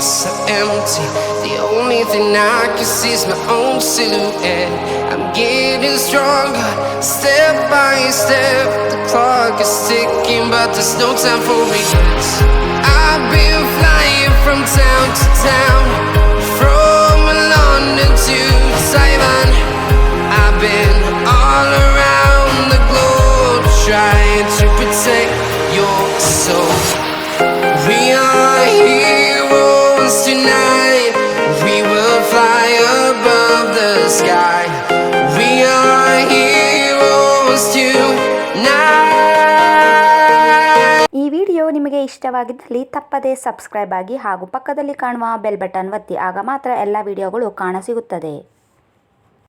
so empty. The only thing I can see is my own silhouette. I'm getting stronger, step by step. The clock is ticking, but there's no time for regrets. I've been flying from town to town, from London to Taiwan. I've been all around the globe, trying to protect your soul. We are heroes tonight. We will fly above the sky. We are heroes tonight. ಈ video ನಿಮಗೆ ಇಷ್ಟವಾಗಿದ್ದಲ್ಲಿ ತಪ್ಪದೇ subscribe ಆಗಿ ಹಾಗೂ ಪಕ್ಕದಲ್ಲಿ ಕಾಣುವ bell button ಒತ್ತಿ, ಆಗ ಮಾತ್ರ ಎಲ್ಲ ವಿಡಿಯೋಗಳು ಕಾಣಸಿಗುತ್ತದೆ.